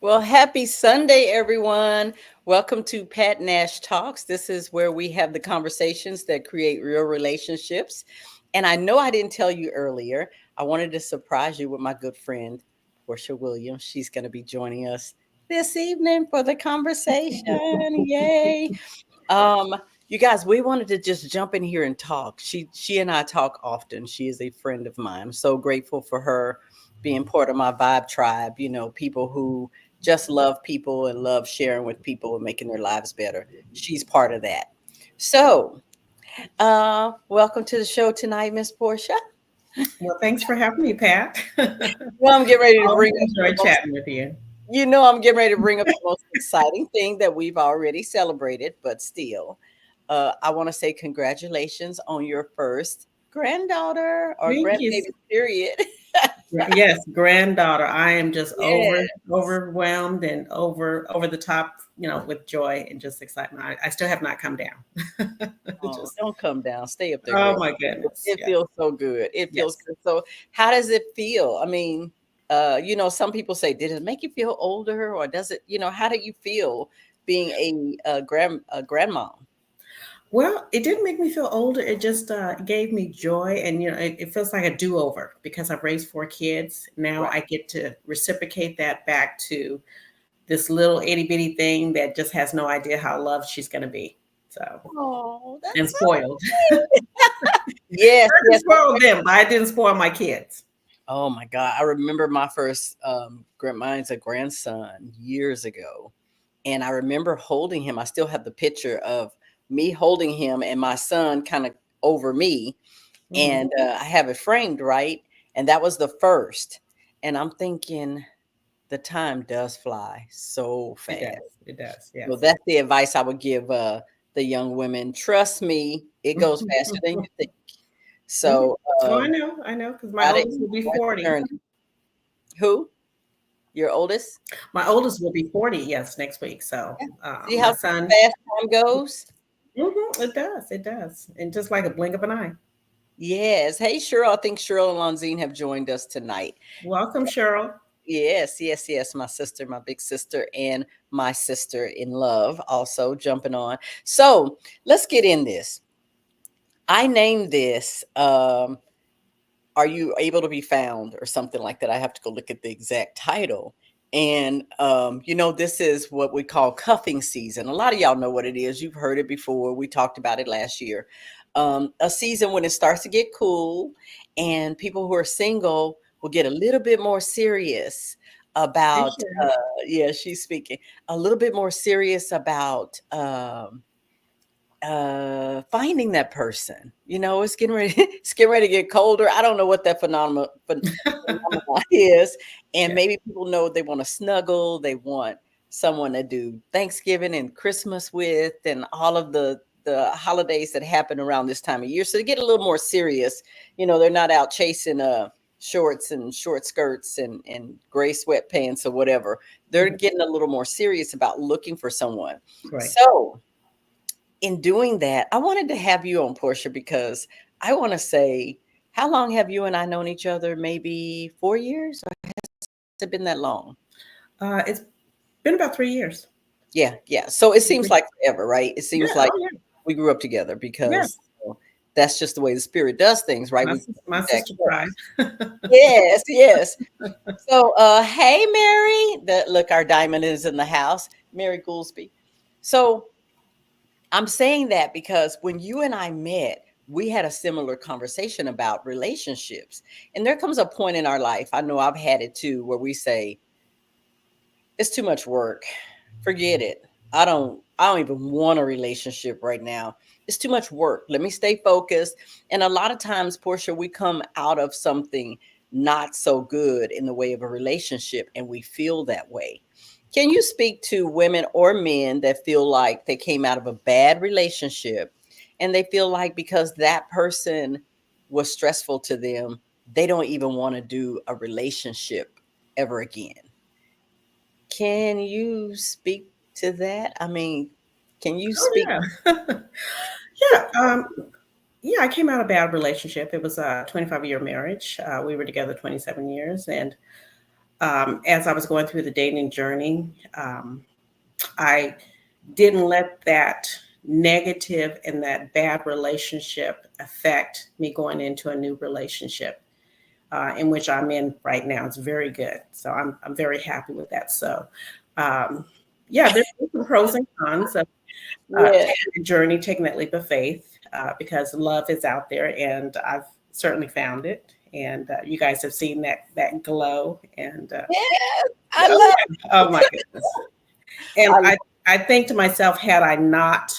Well, happy Sunday, everyone. Welcome to Pat Nash Talks. This is where we have the conversations that create real relationships. And I know I didn't tell you earlier, I wanted to surprise you with my good friend, Portia Williams. She's going to be joining us this evening for the conversation. Yay. Um, you guys, we wanted to just jump in here and talk. She and I talk often. She is a friend of mine. I'm so grateful for her being part of my vibe tribe, people who just love people and love sharing with people and making their lives better. She's part of that. So, welcome to the show tonight, Miss Portia. Well, thanks for having me, Pat. Well, I'm getting ready to Always bring up the enjoy most, chatting with you. I'm getting ready to bring up the most exciting thing that we've already celebrated, but still, I want to say congratulations on your first granddaughter or Thank you. grandbaby, period. Yes, granddaughter. I am just Yes. overwhelmed and over the top, with joy and just excitement. I still have not come down. Oh, Just don't come down. Stay up there, oh girl. my goodness. It Yeah. feels so good. It feels Yes. good. So, how does it feel? I mean, some people say, did it make you feel older, or does it? How do you feel being a grandma? Well, it didn't make me feel older. It just gave me joy, and it feels like a do-over because I've raised four kids. Now Right. I get to reciprocate that back to this little itty bitty thing that just has no idea how loved she's going to be. So, Oh, and that's so spoiled. sweet. Yes, I can yes. spoil them, but I didn't spoil my kids. Oh my God. I remember my first mine's a grandson years ago. And I remember holding him. I still have the picture of me holding him and my son kind of over me. Mhm. And I have it framed, right? And that was the first. And I'm thinking the time does fly so It fast. does. It does. So Yes. that's the advice I would give the young women. Trust me, it goes faster than you think. Mhm. So Oh, I know, because my gotta oldest will be enjoy the 40. journey. Who? Your oldest? My oldest will be 40, yes, next week. So Yeah. See my how son, fast time goes? it does. It does. And just like a blink of an eye. Yes. Hey, Cheryl. I think Cheryl and Lonzine have joined us tonight. Welcome, Cheryl. Yes, yes, yes. My sister, my big sister, and my sister in love also jumping on. So let's get in this. I named this Are You Able to Be Found or something like that. I have to go look at the exact title. And this is what we call cuffing season. A lot of y'all know what it is. You've heard it before. We talked about it last year. A season when it starts to get cool, and people who are single will get a little bit more serious Hey, about. Cheryl. Yeah, she's speaking a little bit more serious about finding that person. It's getting ready. It's getting ready to get colder. I don't know what that phenomenon is, and Yeah. maybe people know they want to snuggle. They want someone to do Thanksgiving and Christmas with, and all of the holidays that happen around this time of year. So they get a little more serious. They're not out chasing shorts and short skirts and gray sweatpants or whatever. They're Mhm. getting a little more serious about looking for someone. Right. So in doing that, I wanted to have you on, Portia, because I want to say, how long have you and I known each other? Maybe 4 years, or has it been that long? It's been about 3 years. Yeah, yeah. So it seems like forever, right? It Yeah. seems like Oh, yeah. we grew up together Yeah. because that's just the way the spirit does things, right? We My keep that sister cried. close. Yes, yes. So, hey, Mary. Look, our diamond is in the house, Mary Goolsby. So I'm saying that because when you and I met, we had a similar conversation about relationships. And there comes a point in our life, I know I've had it too, where we say, it's too much work. Forget it. I don't even want a relationship right now. It's too much work. Let me stay focused. And a lot of times, Portia, we come out of something not so good in the way of a relationship and we feel that way. Can you speak to women or men that feel like they came out of a bad relationship and they feel like because that person was stressful to them, they don't even want to do a relationship ever again? Can you speak to that? I mean, can you Oh, speak? yeah. Yeah. Yeah, I came out of a bad relationship. It was a 25-year marriage. We were together 27 years. And as I was going through the dating journey, I didn't let that negative and that bad relationship affect me going into a new relationship, in which I'm in right now. It's very good. So I'm very happy with that. So, yeah, there's some pros and cons of Yeah. taking the journey, taking that leap of faith, because love is out there, and I've certainly found it. And you guys have seen that glow, and Yes, I oh, love yeah. Oh my goodness. And I I think to myself, had I not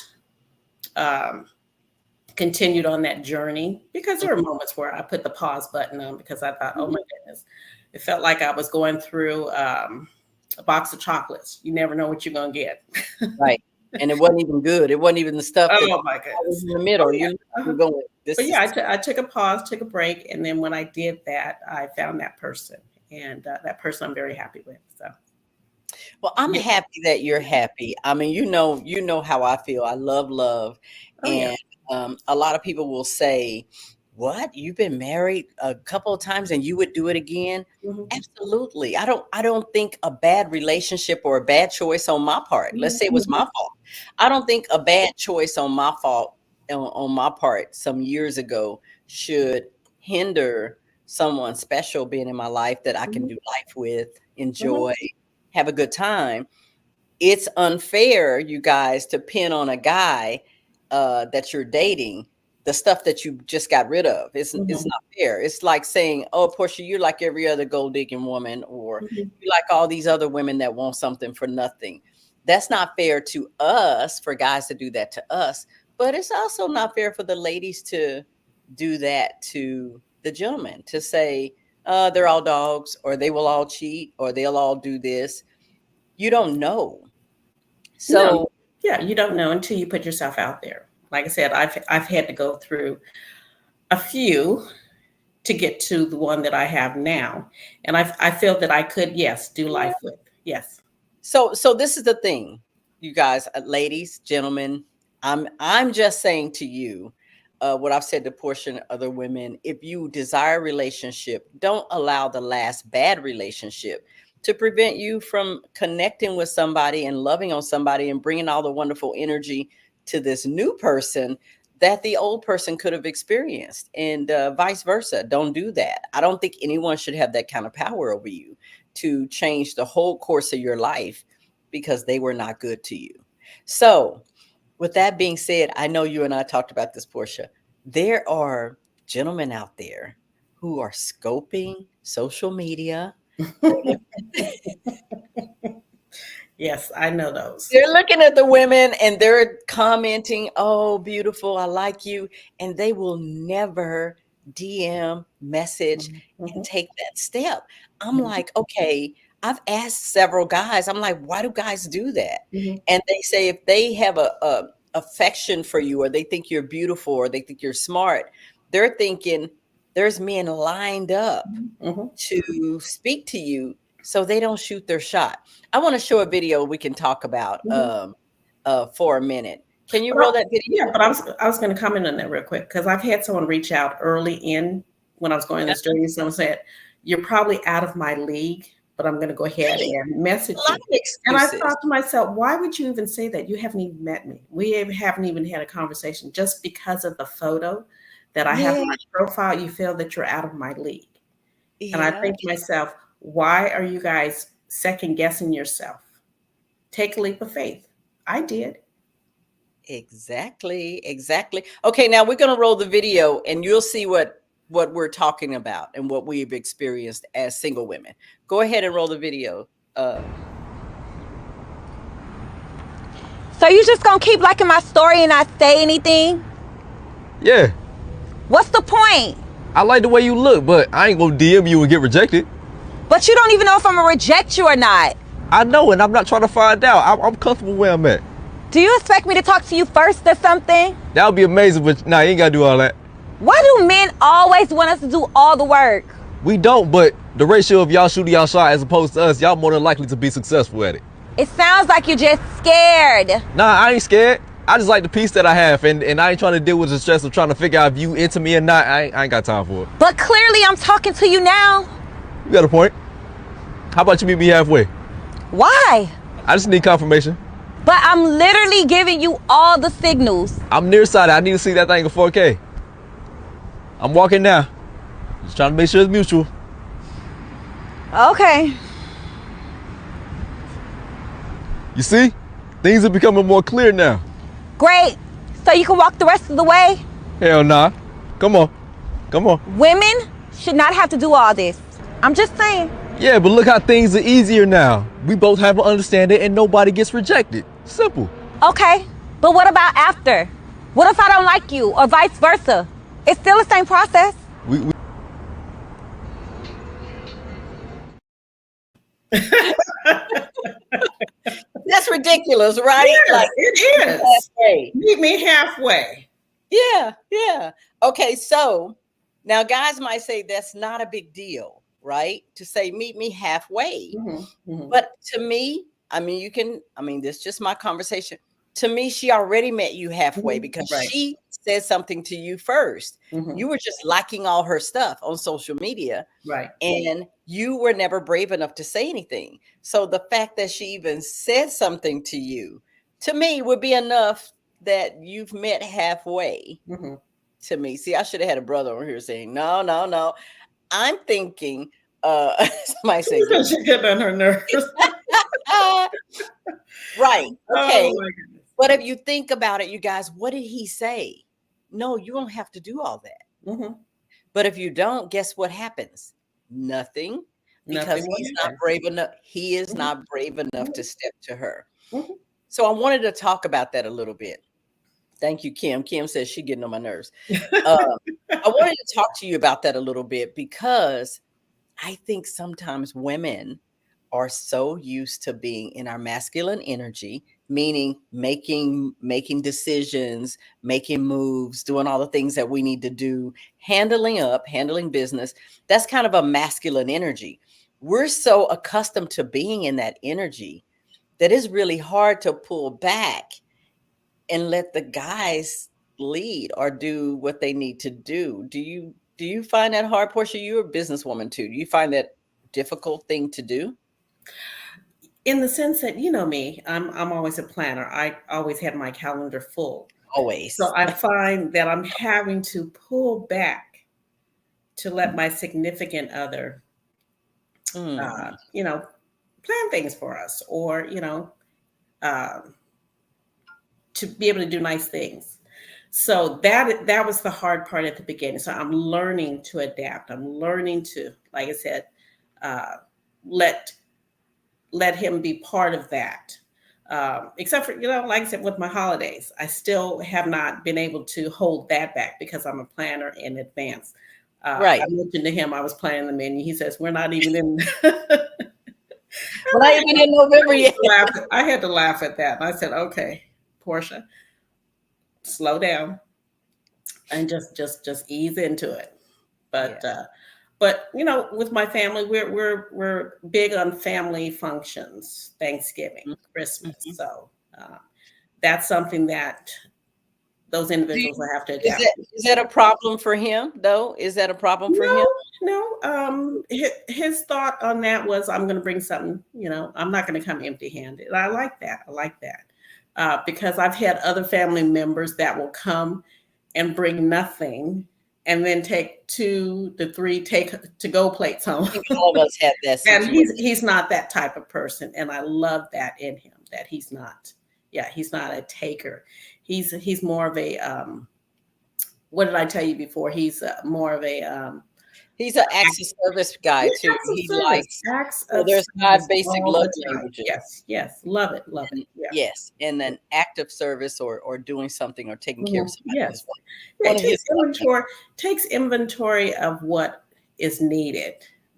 um, continued on that journey, because there were moments where I put the pause button on because I thought, oh my goodness, it felt like I was going through a box of chocolates. You never know what you're going to get. right. And it wasn't even good. It wasn't even the stuff that Oh my was goodness. in the middle. Oh yeah. You're Uh-huh. going, this But is yeah, I took a pause, took a break, and then when I did that, I found that person, and that person I'm very happy with. So well, I'm yeah. happy that you're happy. I mean, you know how I feel. I love love. Oh yeah. And a lot of people will say, "What? You've been married a couple of times and you would do it again?" Hmm. Absolutely. I don't think a bad relationship or a bad choice on my part. Let's say it was my fault. I don't think a bad choice on my fault on my part some years ago should hinder someone special being in my life that I can Hmm. do life with, Hmm. enjoy, have a good time. It's unfair, you guys, to pin on a guy that you're dating the stuff that you just got rid of. It's Hmm. not fair. It's like saying, "Oh, Portia, you're like every other gold digging woman," or Hmm. "You like all these other women that want something for nothing." That's not fair to us for guys to do that to us, but it's also not fair for the ladies to do that to the gentleman, to say, they're all dogs, or they will all cheat, or they'll all do this. You don't know. No, So, yeah, you don't know until you put yourself out there. Like I said, I've had to go through a few to get to the one that I have now, and I feel that I could, yes, do yeah. life with. Yes. So this is the thing, you guys, ladies, gentlemen. I'm just saying to you, what I've said to portion other women. If you desire a relationship, don't allow the last bad relationship to prevent you from connecting with somebody and loving on somebody and bringing all the wonderful energy to this new person that the old person could have experienced, and vice versa. Don't do that. I don't think anyone should have that kind of power over you to change the whole course of your life because they were not good to you. So, with that being said, I know you and I talked about this, Portia. There are gentlemen out there who are scoping social media. Yes, I know those. They're looking at the women and they're commenting, "Oh, beautiful, I like you." And they will never DM, message, Mhm, and mhm, take that step. I'm mhm, like, okay, I've asked several guys, I'm like, why do guys do that? mhm, And they say if they have a affection for you, or they think you're beautiful, or they think you're smart, they're thinking there's men lined up mhm. to speak to you, so they don't shoot their shot. I want to show a video we can talk about Mhm. for a minute. Can you But roll that yeah, video? but I was going to comment on that real quick because I've had someone reach out early in when I was going this journey. Someone said, "You're probably out of my league, but I'm going to go ahead Really? and A message lot you." of And I excuses. thought to myself, why would you even say that? You haven't even met me. Haven't even had a conversation. Just because of the photo that I have Yeah, in my profile, you feel that you're out of my league. And I yeah, think to myself, why are you guys second guessing yourself? Take a leap of faith. I did. exactly, exactly. Okay, now we're gonna roll the video, and you'll see what we're talking about and what we've experienced as single women. Go ahead and roll the video. So you just gonna keep liking my story and not say anything? Yeah, What's the point? I like the way you look, but I ain't gonna DM you and get rejected. But you don't even know if I'm gonna reject you or not. I know, and I'm not trying to find out. I'm comfortable where I'm at. Do you expect me to talk to you first or something? That would be amazing, but nah, you ain't gotta do all that. Why do men always want us to do all the work? We don't, but the ratio of y'all shooting y'all shot as opposed to us, y'all more than likely to be successful at it. It sounds like you're just scared. Nah, I ain't scared. I just like the peace that I have, and I ain't trying to deal with the stress of trying to figure out if you into me or not. I ain't got time for it. But clearly I'm talking to you now. You got a point. How about you meet me halfway? Why? I just need confirmation. But I'm literally giving you all the signals. I'm nearsighted. I need to see that thing in 4K. I'm walking now. Just trying to make sure it's mutual. Okay. You see? Things are becoming more clear now. Great. So you can walk the rest of the way? Hell nah. Come on. Come on. Women should not have to do all this. I'm just saying. Yeah, but look how things are easier now. We both have an understanding and nobody gets rejected. Simple. Okay. But what about after? What if I don't like you or vice versa? It's still the same process. We That's ridiculous, right? Yes, Like, it is. halfway. Meet me halfway. Yeah, yeah. Okay, so now guys might say that's not a big deal, right? To say meet me halfway. But to me, this is just my conversation. To me, she already met you halfway because Right. she said something to you first. You were just liking all her stuff on social media. Right. And you were never brave enough to say anything. So the fact that she even said something to you, to me, would be enough that you've met halfway. To me. See, I should have had a brother over here saying, no. I'm thinking, somebody say, She get on her nerves. right. Okay. Oh my goodness. But if you think about it, you guys, what did he say? No, you don't have to do all that. But if you don't, guess what happens? Nothing, because Nothing will he's not happen. brave enough. He is not brave enough to step to her. So I wanted to talk about that a little bit. Thank you, Kim. Kim says she's getting on my nerves. I wanted to talk to you about that a little bit because I think sometimes women are so used to being in our masculine energy, meaning making decisions, making moves, doing all the things that we need to do, handling business. That's kind of a masculine energy. We're so accustomed to being in that energy that it's really hard to pull back and let the guys lead or do what they need to do. Do you find that hard, Portia? You're a businesswoman too. Do you find that difficult thing to do? In the sense that, you know me, I'm always a planner. I always had my calendar full. Always. So I find that I'm having to pull back to let my significant other, plan things for us, or, to be able to do nice things. So that was the hard part at the beginning. So I'm learning to adapt. I'm learning to, like I said, let him be part of that. Except for, like I said, with my holidays, I still have not been able to hold that back because I'm a planner in advance. Right. I mentioned to him I was planning the menu. He says, we're not even in. We're not even in November yet. I had to laugh at that. And I said, okay, Portia, slow down and just ease into it. But with my family, we're big on family functions, Thanksgiving, Christmas. So that's something that those individuals will have to adapt. Is that a problem for him, though? Is that a problem for him? No. His thought on that was, I'm going to bring something. I'm not going to come empty-handed. I like that. Because I've had other family members that will come and bring nothing, and then take 2 to 3 to-go plates home. I think all of us had that situation. And he's not that type of person, and I love that in him. That he's not a taker. He's more of a what did I tell you before? He's more of a he's an acts of service guy too. He likes there's 5 basic love languages. Yes, love it. Yeah. Yes, and then active service or doing something or taking care of somebody. Yes, it takes inventory of what is needed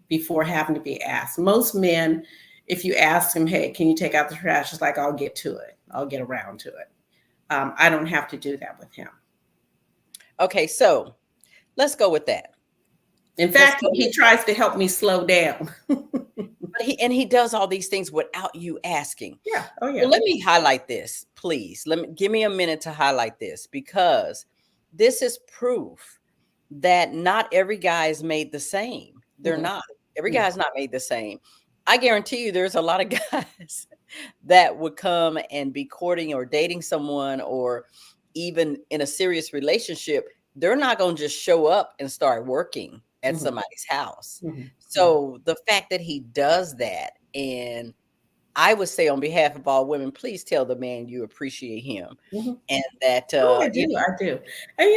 before having to be asked. Most men, if you ask them, hey, can you take out the trash? It's like, I'll get to it. I'll get around to it. I don't have to do that with him. Okay, so let's go with that. In fact, he tries to help me slow down. But he does all these things without you asking. Yeah. Oh, yeah. Well, let me highlight this, please. Give me a minute to highlight this, because this is proof that not every guy is made the same. They're not. Every guy is not made the same. I guarantee you there's a lot of guys that would come and be courting or dating someone or even in a serious relationship. They're not going to just show up and start working at Mhm. somebody's house. Mhm. So the fact that he does that, and I would say on behalf of all women, please tell the man you appreciate him Mhm. and that, Oh, I you do. know, I do. And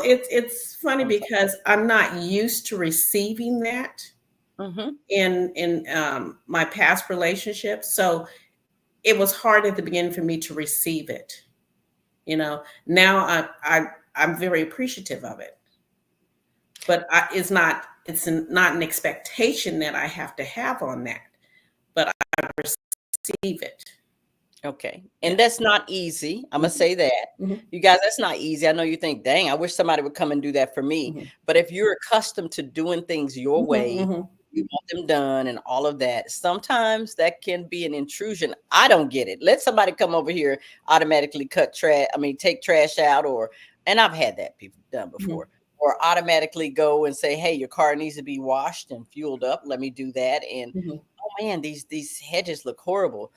it's funny because I'm not used to receiving that mhm. in my past relationships. So it was hard at the beginning for me to receive it. Now I'm very appreciative of it, but not an expectation that I have to have on that, but I receive it. Okay. Yeah. And that's not easy. I'm going to Mhm. say that. Mhm. You guys, that's not easy. I know you think, dang, I wish somebody would come and do that for me. Mhm. But if you're accustomed to doing things your Mhm. way, Mhm. you want them done and all of that, sometimes that can be an intrusion. I don't get it. Let somebody come over here, automatically take trash out, and I've had that people done Mhm. before, or automatically go and say, hey, your car needs to be washed and fueled up. Let me do that. And Mhm. oh man, these hedges look horrible.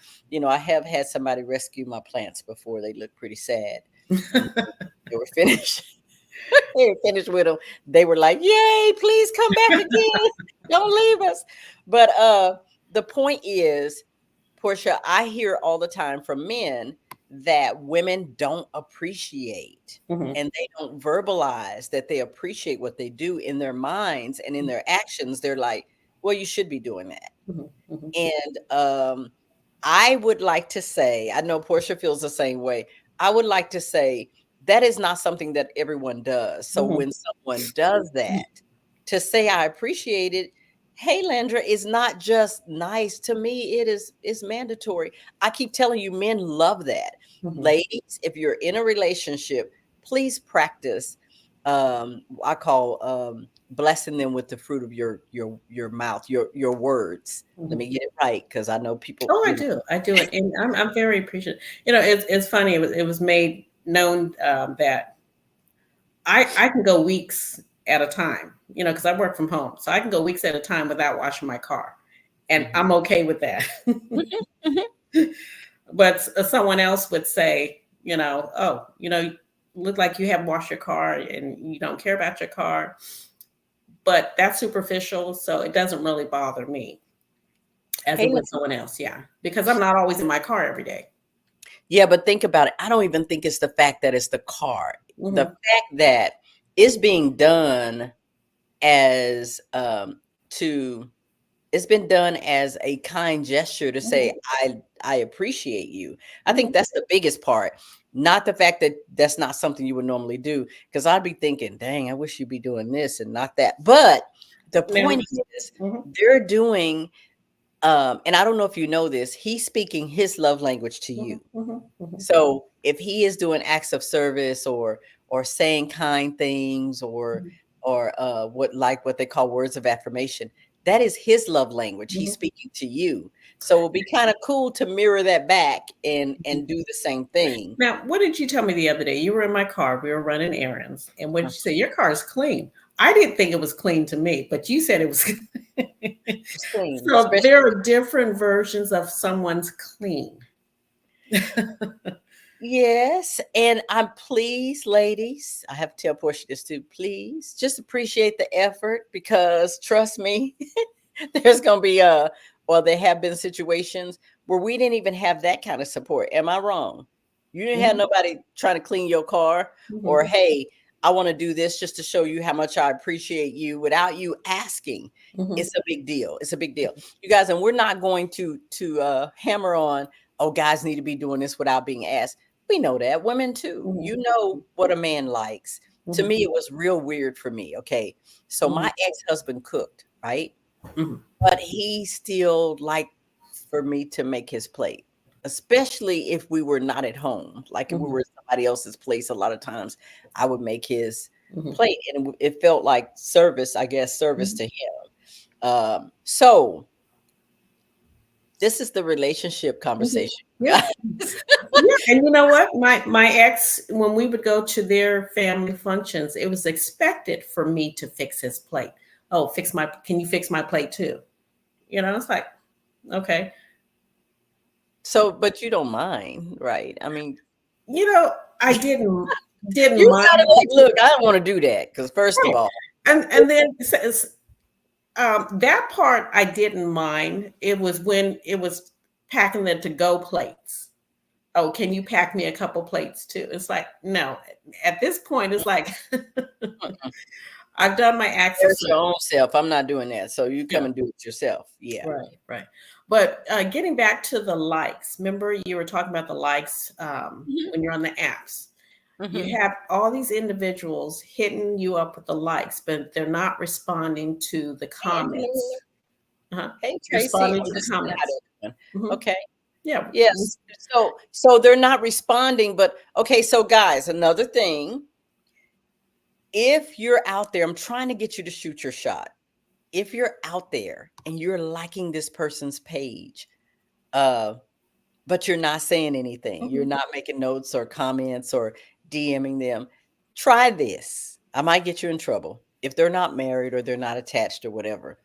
I have had somebody rescue my plants before. They look pretty sad. And they were finished. They were finished with them. They were like, yay, please come back again. Don't leave us. But the point is, Portia, I hear all the time from men that women don't appreciate Mhm. and they don't verbalize that they appreciate what they do in their minds and in their actions. They're like, well, you should be doing that. Mhm. Mhm. And I would like to say, I know Portia feels the same way. I would like to say that is not something that everyone does. So Mhm. when someone does that, to say I appreciate it, hey Landra, is not just nice. To me, it's mandatory. I keep telling you, men love that. Mhm. Ladies, if you're in a relationship, please practice I call blessing them with the fruit of your mouth, your words. Let Mhm. me get it right because I know people, Oh, I do it, and I'm very appreciative. It's funny. It was made known that I can go weeks at a time. Because I work from home, so I can go weeks at a time without washing my car, and Mhm. I'm okay with that. Mhm, mhm. But someone else would say, oh, look like you haven't washed your car and you don't care about your car. But that's superficial, so it doesn't really bother me as Hey, it would someone else. Yeah, because I'm not always in my car every day. yeah, but think about it. I don't even think it's the fact that it's the car. The Mhm. fact that it's being done as to it's been done as a kind gesture to say Mhm. I appreciate you. I think Mhm. that's the biggest part, not the fact that that's not something you would normally do, because I'd be thinking, dang, I wish you'd be doing this and not that. But the Now, point is mhm. they're doing and I don't know if you know this, he's speaking his love language to you. Mhm. Mhm. Mhm. So if he is doing acts of service or saying kind things Mhm. or what they call words of affirmation, that is his love language. He's Mhm. speaking to you. So it'd be kind of cool to mirror that back and Mhm. do the same thing. Now, what did you tell me the other day? You were in my car. We were running errands, and what did you say? Your car is clean. I didn't think it was clean to me, but you said it was. It's clean, So especially. there are different versions of someone's clean. Yes, and I'm pleased, ladies. I have to tell Portia this too. Please just appreciate the effort because trust me, there's gonna be or there have been situations where we didn't even have that kind of support. Am I wrong? You didn't have Mhm. nobody trying to clean your car or Mhm. hey, I want to do this just to show you how much I appreciate you without you asking. Mhm. It's a big deal. It's a big deal. You guys, and we're not going to hammer on, oh, guys need to be doing this without being asked. We know that. Women too. You Mhm. know what a man likes. To Mhm. me, it was real weird for me. Okay. So Mhm. my ex-husband cooked, right? Mhm. But he still liked for me to make his plate, especially if we were not at home. Like if we Mhm. were at somebody else's place, a lot of times I would make his Mhm. plate. And it felt like service, I guess, service Mhm. to him. So this is the relationship Mhm. conversation, you Yeah. guys. Yeah, and you know what? My ex, when we would go to their family functions, it was expected for me to fix his plate. Oh, can you fix my plate too? You know, it's like, okay. So, but you don't mind, right? I mean, You know, I didn't you mind. gotta like, look, I don't want to do that because first of Right. all, And then it says, that part I didn't mind. It was when it was packing the to-go plates. Oh, can you pack me a couple plates too? It's like, no. At this point, it's like I've done my access. there's your own self. I'm not doing that. So you come Yeah. and do it yourself. Yeah. Right, right. But getting back to the likes, remember you were talking about the likes when you're on the apps. You Mm-hmm. have all these individuals hitting you up with the likes, but they're not responding to the Hey, Anthony. comments. Uh-huh. Hey, Tracy. Responding I'm to the just saying hi comments. to everyone. Mhm. Okay. Yeah. Yes. So they're not responding, but okay. So guys, another thing, if you're out there, I'm trying to get you to shoot your shot. If you're out there and you're liking this person's page, but you're not saying anything, you're Mhm. not making notes or comments or DMing them, try this. I might get you in trouble if they're not married or they're not attached or whatever.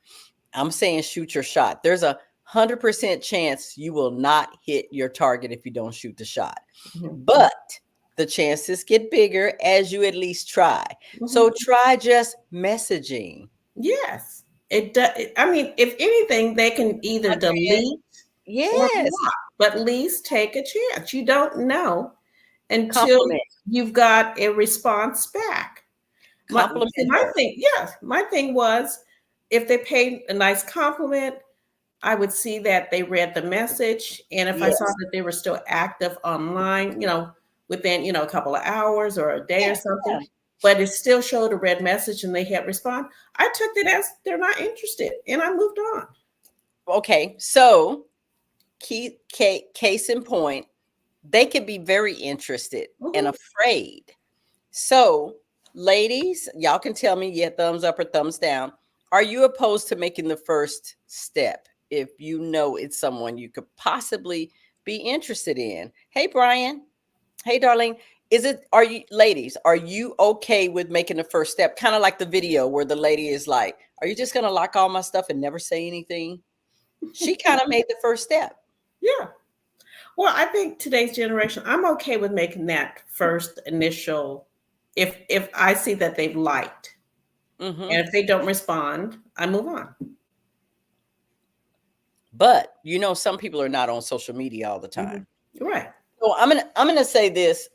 I'm saying shoot your shot. There's 100% chance you will not hit your target if you don't shoot the shot. Mhm. But the chances get bigger as you at least try. So Mhm. try just messaging. Yes. It does. I mean, if anything, they can either Again, delete or yes. block, but at least take a chance. You don't know until Compliment. you've got a response back. Compliment My her. thing, yes, my thing was if they paid a nice compliment, I would see that they read the message. And if I saw Yes. that they were still active online, within, a couple of hours or a day Yeah, or something, yeah. but it still showed a red message and they had respond, I took it as they're not interested and I moved on. Okay. So case in point, they could be very interested and Mhm. afraid. So, ladies, y'all can tell me, yeah, thumbs up or thumbs down. Are you opposed to making the first step if you know it's someone you could possibly be interested in? Hey, Brian. Hey, darling. Are you, ladies, are you okay with making the first step? Kind of like the video where the lady is like, are you just going to lock all my stuff and never say anything? She kind of made the first step. Yeah. Well, I think today's generation, I'm okay with making that first initial, if I see that they've liked. Hmm. And if they don't respond, I move on. But some people are not on social media all the time. Mhm. Right. So I'm gonna say this.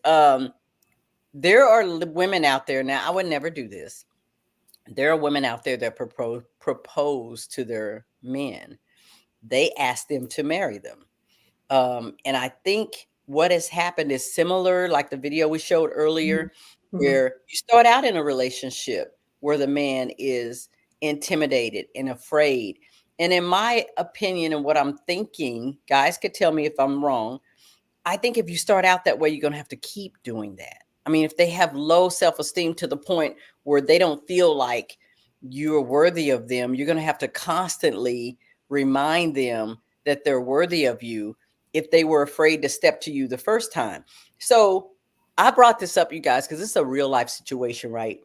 There are women out there now. I would never do this. There are women out there that propose to their men. They ask them to marry them. And I think what has happened is similar, like the video we showed Mhm. earlier, Mhm. where you start out in a relationship where the man is intimidated and afraid. And in my opinion, and what I'm thinking, guys could tell me if I'm wrong. I think if you start out that way, you're going to have to keep doing that. I mean, if they have low self esteem to the point where they don't feel like you're worthy of them, you're going to have to constantly remind them that they're worthy of you if they were afraid to step to you the first time. So I brought this up, you guys, because it's a real life situation, right?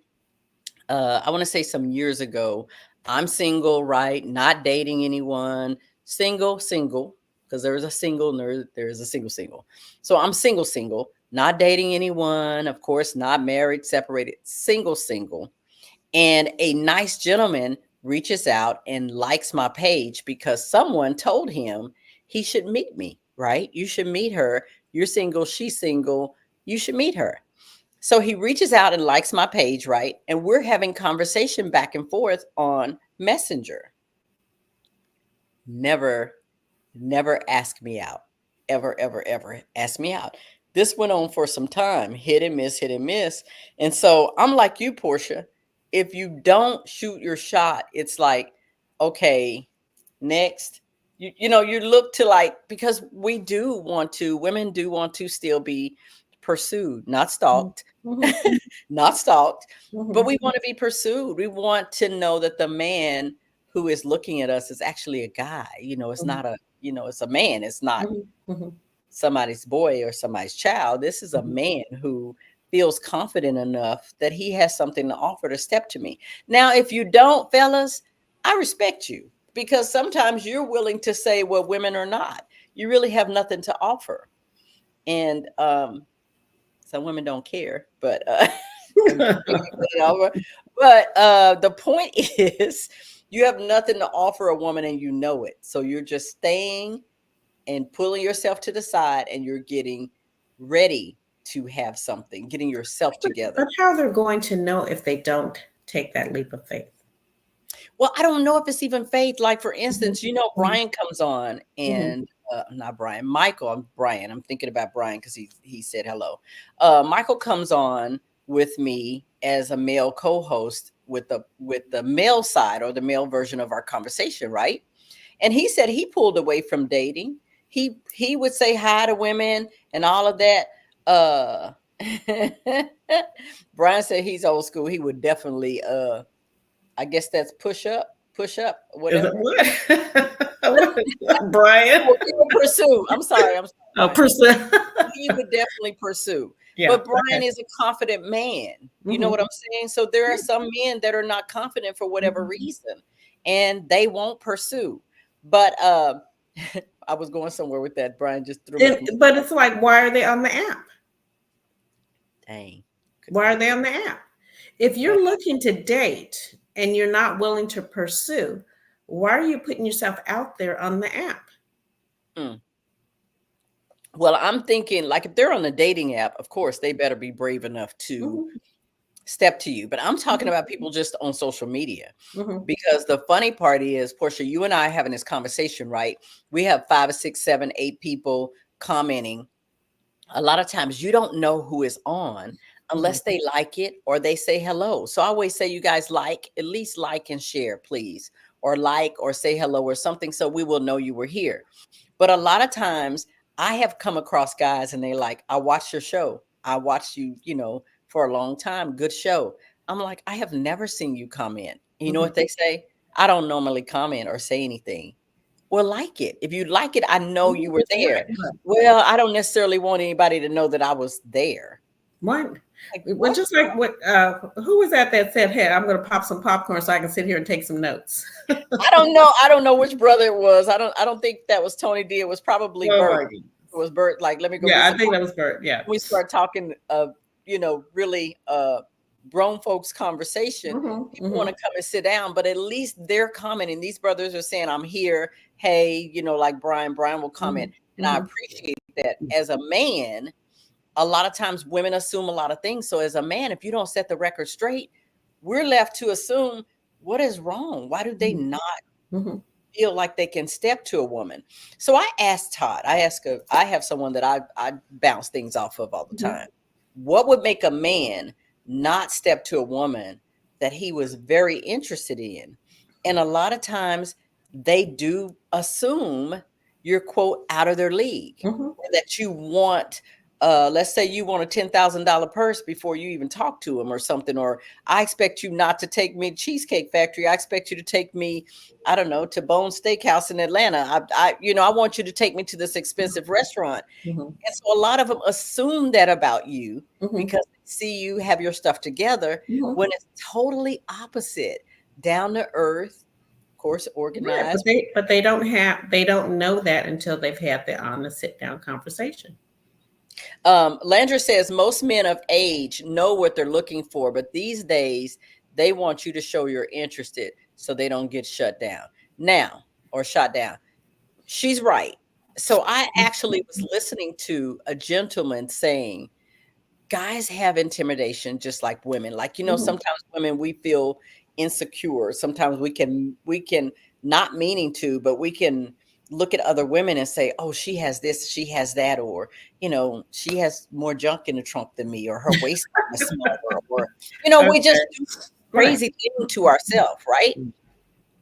I want to say some years ago, I'm single, right? Not dating anyone, single, because there is a single and there is a single. So I'm single, not dating anyone, of course, not married, separated, single. And a nice gentleman reaches out and likes my page because someone told him he should meet me, right? You should meet her. You're single, she's single. You should meet her. So he reaches out and likes my page, right? And we're having conversation back and forth on Messenger. Never, never ask me out. Ever ask me out. This went on for some time, hit and miss, hit and miss. And so I'm like you, Portia. If you don't shoot your shot, it's like, okay, next. You look to like, because women do want to still be pursued, not Mhm. stalked, Mhm. not stalked, but Mhm. we want to be pursued. We want to know that the man who is looking at us is actually a guy. It's Mhm. not it's a man. It's not Mhm. Mhm. somebody's boy or somebody's child. This is a Mhm. man who feels confident enough that he has something to offer to step to me. Now, if you don't, fellas, I respect you. because sometimes you're willing to say, well, women are not. You really have nothing to offer. And some women don't care, but the point is you have nothing to offer a woman and you know it. So you're just staying and pulling yourself to the side and you're getting ready to have something, getting yourself together. But how they're going to know if they don't take that leap of faith? Well, I don't know if it's even faith. Like, for instance, Brian comes on and not Brian, Michael. I'm thinking about Brian because he said hello. Michael comes on with me as a male co-host with the male side or the male version of our conversation, right? And he said he pulled away from dating. He would say hi to women and all of that. Brian said he's old school. He would definitely I guess that's push up, whatever. What? Brian? Pursue. I'm sorry. Pursue. He would definitely pursue. Yeah, but Brian is a confident man. You know what I'm saying? So there are some men that are not confident for whatever reason, and they won't pursue. But I was going somewhere with that. Brian just threw me. But it's like, why are they on the app? Dang. Why are they on the app? If you're looking to date and you're not willing to pursue, why are you putting yourself out there on the app? Well, I'm thinking, like, if they're on the dating app, of course, they better be brave enough to step to you. But I'm talking about people just on social media, because the funny part is, Portia, you and I are having this conversation, right? We have 5 or 6, 7, 8 people commenting. A lot of times you don't know who is on unless they like it or they say hello. So I always say, you guys at least like and share, please, or like or say hello or something, so we will know you were here. But a lot of times I have come across guys and they like, I watched your show. I watched you, for a long time. Good show. I'm like, I have never seen you comment. You know what they say? I don't normally comment or say anything. Well, like it. If you like it, I know you were there. Well, I don't necessarily want anybody to know that I was there. What? Well, just like what? Who was that said, "Hey, I'm going to pop some popcorn so I can sit here and take some notes"? I don't know. I don't know which brother it was. I don't think that was Tony D. It was probably Bert. It was Bert. Like, let me go. Yeah, I think that was Bert. Yeah. We start talking, really grown folks conversation. People want to come and sit down, but at least they're commenting. These brothers are saying, "I'm here." Hey, like Brian will comment, and I appreciate that. As a man, a lot of times women assume a lot of things. So as a man, if you don't set the record straight, we're left to assume what is wrong. Why do they not feel like they can step to a woman? So I asked Todd, I have someone that I bounce things off of all the time. What would make a man not step to a woman that he was very interested in? And a lot of times they do assume you're, quote, out of their league, that you want, let's say you want a $10,000 purse before you even talk to them or something, or I expect you not to take me to Cheesecake Factory. I expect you to take me, I don't know, to Bone Steakhouse in Atlanta. I want you to take me to this expensive restaurant. And so a lot of them assume that about you because they see you have your stuff together, when it's totally opposite. Down to earth, of course, organized. Yeah, but they don't know that until they've had the honest sit down conversation. Landra says most men of age know what they're looking for, but these days they want you to show you're interested so they don't get shut down or shot down. She's right. So I actually was listening to a gentleman saying guys have intimidation just like women. Like, sometimes women, we feel insecure. Sometimes we can not meaning to, but we can look at other women and say, oh, she has this, she has that, or, she has more junk in the trunk than me, or her waistline is smaller, or, we just do crazy things to ourselves, right?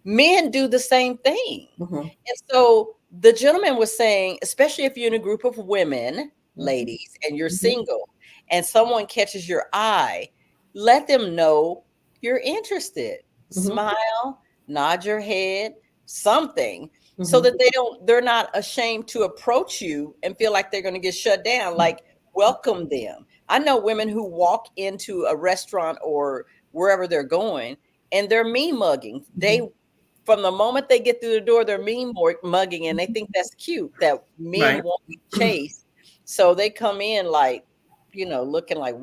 Men do the same thing. And so the gentleman was saying, especially if you're in a group of women, ladies, and you're single, and someone catches your eye, let them know you're interested. Smile, nod your head, something, so that they're not ashamed to approach you and feel like they're going to get shut down. Like, welcome them. I know women who walk into a restaurant or wherever they're going and they're me mugging. They from the moment they get through the door, they're mugging, and they think that's cute that men Right. won't be chased. So they come in like, looking like,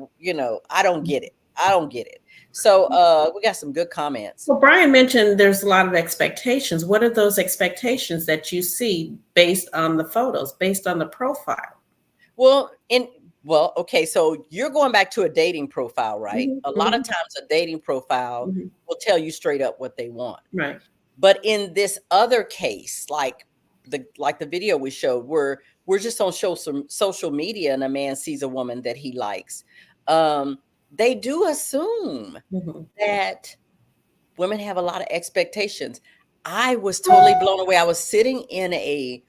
I don't get it. I don't get it. So we got some good comments. Well, Brian mentioned there's a lot of expectations. What are those expectations that you see based on the photos, based on the profile? Well, okay, so you're going back to a dating profile, right? Mhm, A lot of mhm, times a dating profile mhm. will tell you straight up what they want. Right. But in this other case, like the video we showed, where we're just on some social media and a man sees a woman that he likes, they do assume Mhm. that women have a lot of expectations. I was totally blown away. I was sitting in a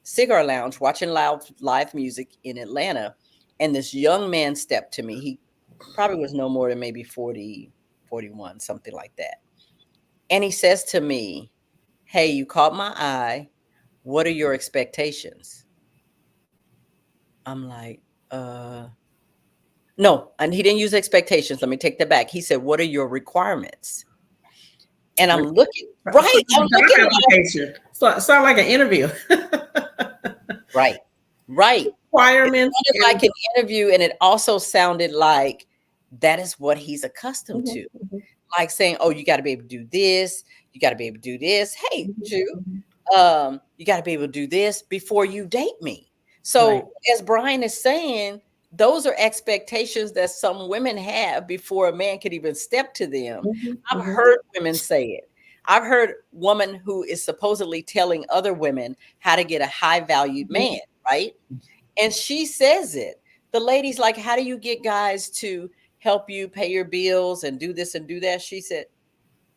cigar lounge watching live music in Atlanta, and this young man stepped to me. He probably was no more than maybe 40, 41, something like that. And he says to me, "Hey, you caught my eye. What are your expectations?" I'm like, no, and he didn't use expectations. Let me take that back. He said, "What are your requirements?" And I'm looking, right. I'm Job looking at, application. So, sound like an interview. right, right. It Requirements. sounded like an interview, and it also sounded like that is what he's accustomed Mhm, to. mhm, Like saying, "Oh, you got to be able to do this. You got to be able to do this. Hey, mhm, Jew, mhm. you got to be able to do this before you date me." Right. So, as Brian is saying, those are expectations that some women have before a man could even step to them. Mhm, I've mhm. heard women say it. I've heard woman who is supposedly telling other women how to get a high valued Mhm. man, right? And she says it. The lady's like, "How do you get guys to help you pay your bills and do this and do that?" She said,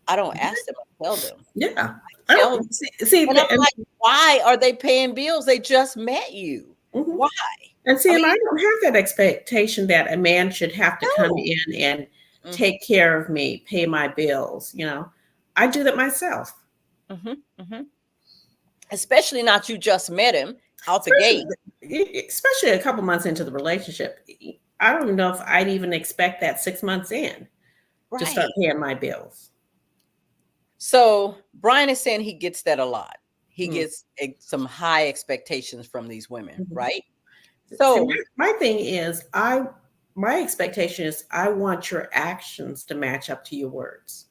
"I don't ask them, I tell them. Yeah. I tell them." See, And I'm like, "Why are they paying bills? They just met you. mhm. Why?" And see, I and I mean, don't have that expectation that a man should have to come no. in and Mhm, take care of me, pay my bills. I do that myself. mhm, mhm. Especially not you just met him out the Especially, gate. especially a couple months into the relationship. I don't know if I'd even expect that 6 months in to start Right. paying my bills. So Brian is saying he gets that a lot. He Mm, gets some high expectations from these women, mhm. right? See, So, my thing is, my expectation is I want your actions to match up to your words.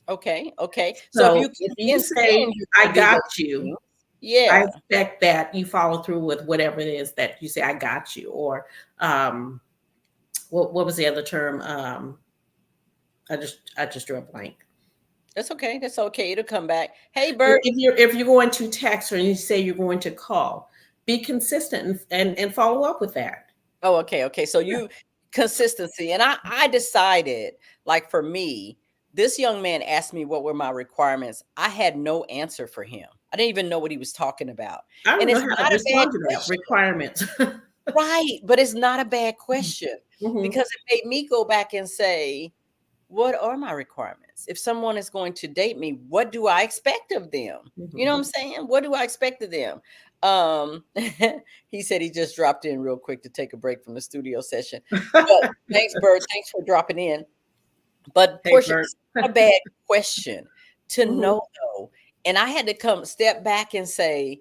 okay, okay. So if So you if keep you in say saying you're I gonna do got those you, things, I yeah. expect that you follow through with whatever it is that you say I got you. Or what was the other term? I just drew a blank. That's okay. That's okay. It'll come back. Hey, Bert. If you're going to text or you say you're going to call, be consistent and follow up with that. Oh, okay, okay. So Yeah. you consistency. And I decided, like for me, this young man asked me what were my requirements. I had no answer for him. I didn't even know what he was talking about. I And don't know it's how to not a bad respond to that. question. Requirements. Right. But it's not a bad question Mhm, because it made me go back and say, what are my requirements? If someone is going to date me, what do I expect of them? You know mhm. what I'm saying? What do I expect of them? Um, he said he just dropped in real quick to take a break from the studio session. But thanks, Bert. Thanks for dropping in. But Hey, Portia, Bert. it's not a bad question to Mhm, know though. And I had to come step back and say,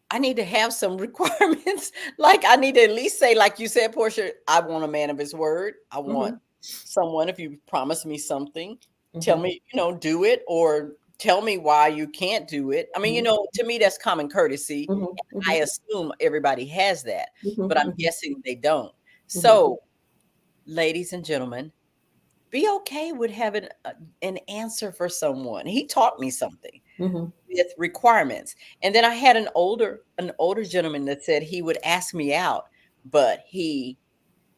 I need to have some requirements. Like I need to at least say, like you said, Portia, I want a man of his word. I want mhm, someone, if you promise me something, tell mhm, me, do it or tell me why you can't do it. I mean, mhm, to me, that's common courtesy. mhm, I mhm, assume everybody has that, mhm, but I'm mhm, guessing they don't. mhm, So, ladies and gentlemen, be okay with having an answer for someone. He taught me something mhm, with requirements. And then I had an older gentleman that said he would ask me out, but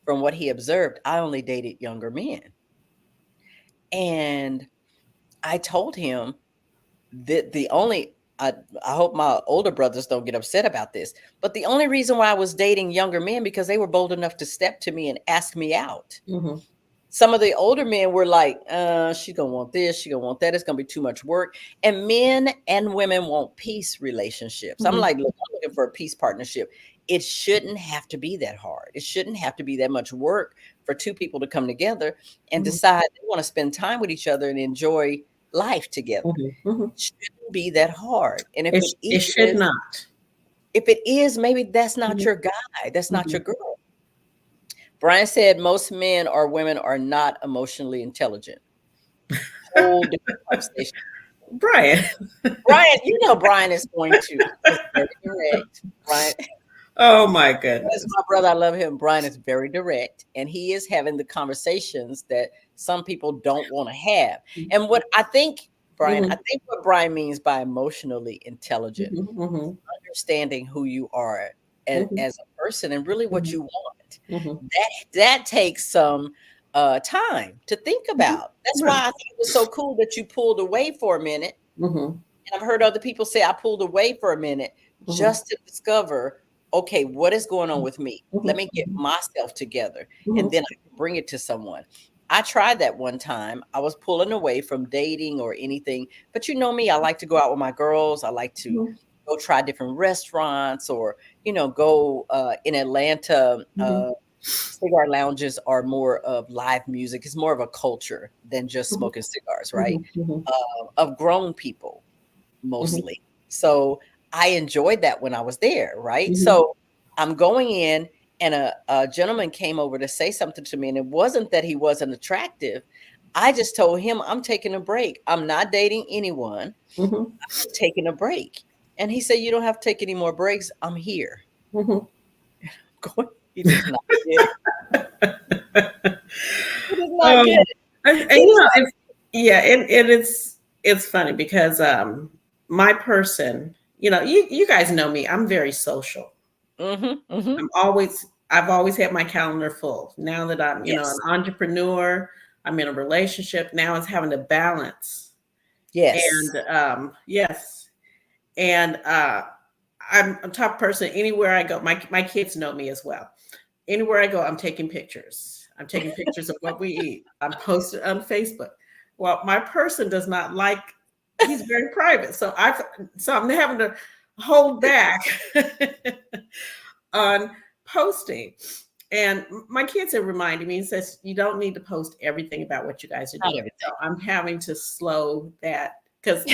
from what he observed, I only dated younger men. And I told him that I hope my older brothers don't get upset about this, but the only reason why I was dating younger men because they were bold enough to step to me and ask me out. mhm, Some of the older men were like, she's gonna want this, she's gonna want that, it's gonna be too much work. And men and women want peace relationships. I'm mhm, like, look, I'm looking for a peace partnership. It shouldn't have to be that hard. It shouldn't have to be that much work for two people to come together and mhm, decide they want to spend time with each other and enjoy life together. Mm-hmm. It shouldn't be that hard. And if It should not. if it is, maybe that's not your guy. That's not your girl. Brian said most men or women are not emotionally intelligent. Whole different conversation. Brian. Brian, you know Brian is going to. He's very direct. Brian. Oh my goodness. That's my brother. I love him. Brian is very direct, and he is having the conversations that some people don't want to have. And what I think, Brian, I think what Brian means by emotionally intelligent, understanding who you are as a person and really what you want. That takes some time to think about. That's why I think it was so cool that you pulled away for a minute. And I've heard other people say I pulled away for a minute just to discover, okay, what is going on with me? Let me get myself together, and then I can bring it to someone. I tried that one time. I was pulling away from dating or anything, but you know me, I like to go out with my girls. I like to go try different restaurants, or go in Atlanta. Cigar lounges are more of live music. It's more of a culture than just smoking cigars, right? Of grown people mostly. So I enjoyed that when I was there, right? So I'm going in, and a gentleman came over to say something to me, and it wasn't that he wasn't attractive. I just told him I'm taking a break. I'm not dating anyone. I'm taking a break. And he said, you don't have to take any more breaks. I'm here. He does not get it. He does not get it. It's funny because my person, you guys know me. I'm very social. I've always had my calendar full. Now that I'm, an entrepreneur, I'm in a relationship. Now it's having to balance. Yes. And And I'm a top person anywhere I go. My kids know me as well. Anywhere I go, I'm taking pictures. I'm taking pictures of what we eat. I'm posting on Facebook. Well, my person does not like. He's very private, so I'm having to hold back on posting. And my kids have reminded me and says, you don't need to post everything about what you guys are doing. So I'm having to slow that because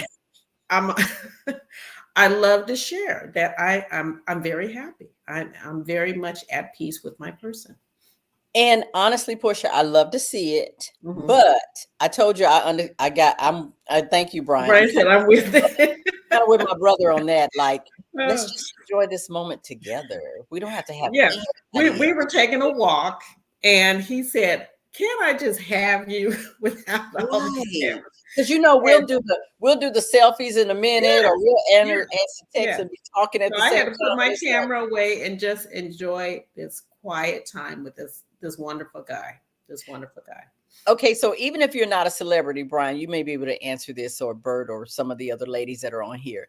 I love to share that I'm very happy. I'm very much at peace with my person. And honestly, Portia, I love to see it, but I told you I thank you, Brian. Brian said I'm with it. I'm with my brother on that. Like, let's just enjoy this moment together. We don't have to have. Yeah, we were taking a walk, and he said, "Can't I just have you without all the cameras?" Because we'll do the selfies in a minute, or we'll answer text and be talking at the same time. I had to put my camera away and just enjoy this quiet time with this wonderful guy. Okay, so even if you're not a celebrity, Brian, you may be able to answer this, or Bert, or some of the other ladies that are on here.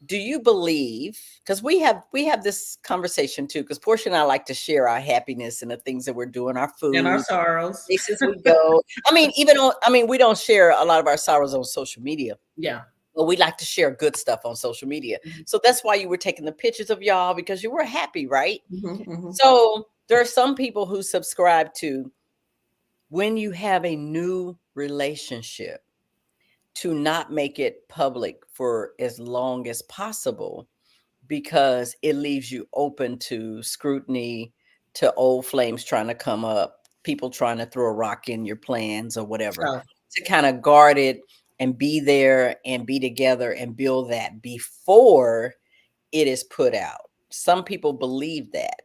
Do you believe, because we have this conversation too, because Portia and I like to share our happiness and the things that we're doing, our food and our sorrows, places we go. We don't share a lot of our sorrows on social media. Yeah. But we like to share good stuff on social media. So that's why you were taking the pictures of y'all, because you were happy, right? So there are some people who subscribe to, when you have a new relationship, to not make it public for as long as possible, because it leaves you open to scrutiny, to old flames trying to come up, people trying to throw a rock in your plans or whatever, to kind of guard it and be there and be together and build that before it is put out. Some people believe that.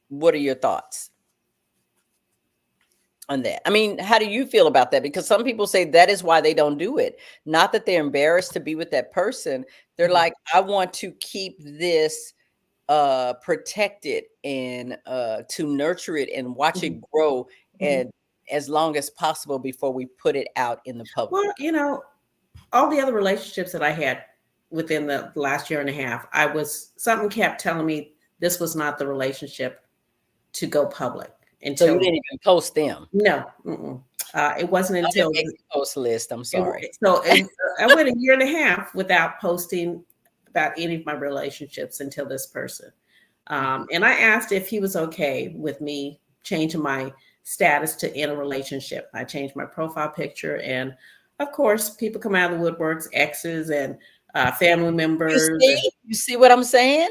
What are your thoughts on that? I mean, how do you feel about that? Because some people say that is why they don't do it. Not that they're embarrassed to be with that person. They're like, I want to keep this protected and to nurture it and watch it grow and as long as possible before we put it out in the public. Well, all the other relationships that I had within the last year and a half, something kept telling me this was not the relationship to go public. So you didn't even post them? No. It wasn't until the post list. I'm sorry. I went a year and a half without posting about any of my relationships until this person. And I asked if he was okay with me changing my status to in a relationship. I changed my profile picture, and of course, people come out of the woodworks, exes and family You members. see, you see what I'm saying?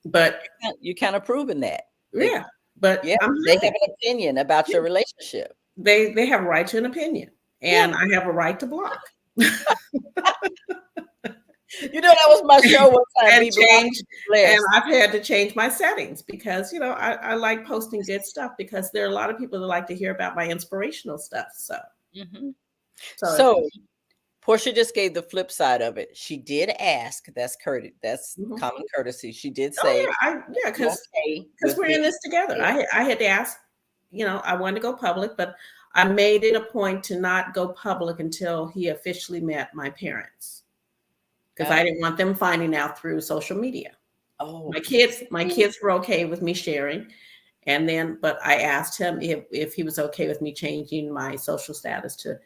But You kind of proving that. yeah, but Yeah, I'm they have happy. an opinion about your relationship. They have a right to an opinion, Yeah. and I have a right to block. You know, that was my show one time. And Be blocked, and blessed. I've had to change my settings because I like posting good stuff because there are a lot of people that like to hear about my inspirational stuff. So Mhm. so if, So Portia just gave the flip side of it. She did ask. That's courtesy. That's mhm. common courtesy. She did Oh say, yeah, because "Okay because with we're in being." this together. I had to ask. I wanted to go public, but I made it a point to not go public until he officially met my parents because I didn't want them finding out through social media. Oh, My kids were okay with me sharing. And then, but I asked him if he was okay with me changing my social status to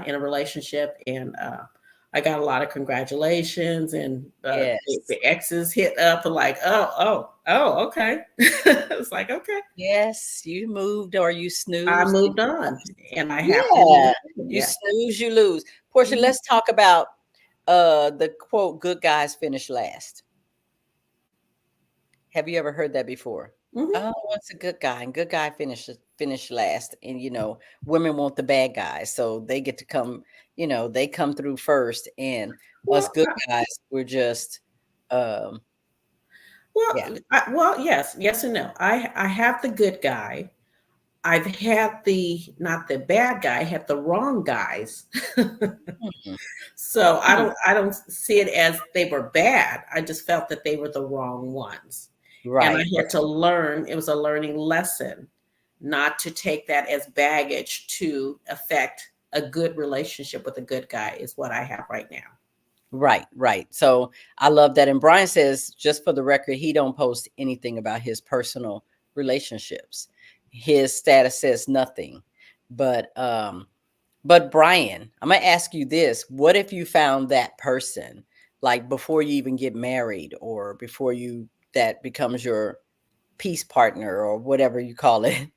in a relationship. And I got a lot of congratulations. And yes, the exes hit up and like, oh, okay. It's like, okay. yes. You moved or you I snoozed. moved on and I happily Yeah, moved. you Yeah. snooze, you lose. Portia, Mhm. let's talk about the quote, "Good guys finish last." Have you ever heard that before? Mhm. Oh, what's a good guy? And good guy finish last. And women want the bad guys, so they get to come. They come through first, and us Well, good guys, we're just, um, yeah, yes and no. I have the good guy. I've had not the bad guy, I had the wrong guys. mhm, So mhm. I don't see it as they were bad. I just felt that they were the wrong ones. And I Right, had right, to learn, it was a learning lesson not to take that as baggage to affect a good relationship with a good guy is what I have right now. right, right. So I love that. And Brian says, just for the record, he don't post anything about his personal relationships. His status says nothing. But Brian, I'm gonna ask you this. What if you found that person, like before you even get married or before that becomes your peace partner or whatever you call it